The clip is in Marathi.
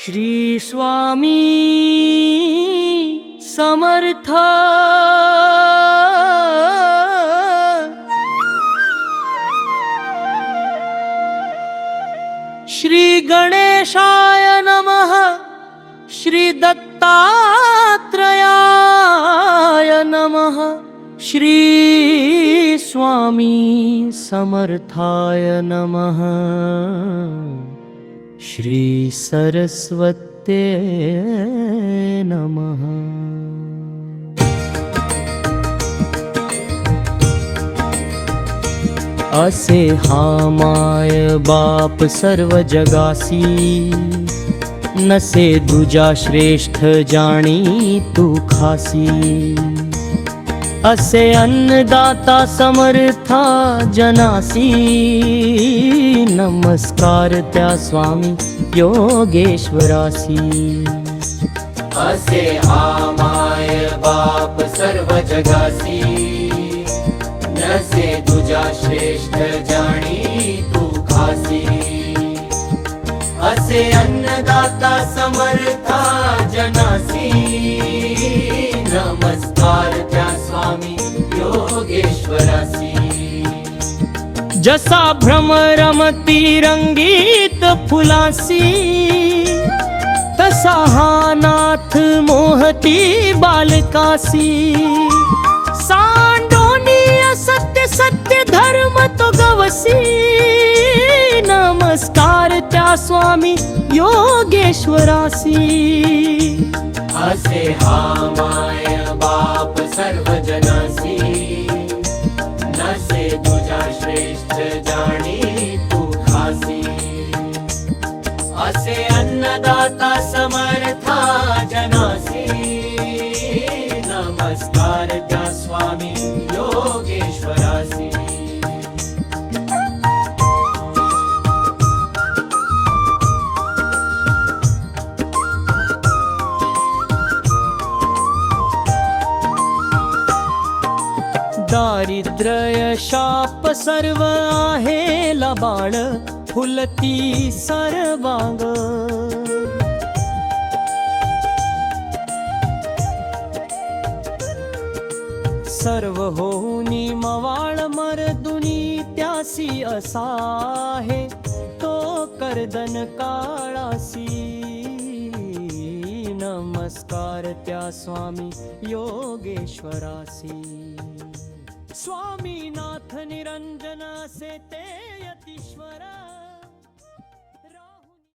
श्री स्वामी समर्थ। श्री गणेशाय नमः। श्री दत्तात्रेयाय नमः। श्री स्वामी समर्थाय नमः। श्री सरस्वते नमः। असे हा माय बाप सर्व जगासी, नसे दुजा श्रेष्ठ जाणी तू खासी। असे अन्नदाता समर्था जनासी, नमस्कार त्या स्वामी योगेश्वरासी। असे हा माय बाप सर्व जगासी, नसे तुझा श्रेष्ठ जाणी तू खासी। असे अन्नदाता समर्था जनासी, नमस्कार त्या स्वामी योगेश्वरासी। जसा भ्रमरमती रंगीत फुलासी, तसा हा नाथ मोहती बालकासी। सांडोनी असत्य सत्य धर्म तो गवसी, नमस्कार त्या स्वामी योगेश्वरासी। असे हा माय बाप सर्व जनासी, नसे तुझा श्रेष्ठ जाणी तू खासी। असे अन्नदाता समर्था जनासी, नमस्कार त्या स्वामी योगेश्वरासी। दारिद्र्य शाप सर्व आहे लबाड, फुलती सर्वांग। सर्व होऊनी मवाळ मर्दुनी त्यासी असा आहे, तो कर्दन काळासी। नमस्कार त्या स्वामी योगेश्वरासी। स्वामीनाथ निरंजन से ते यतीश्वर।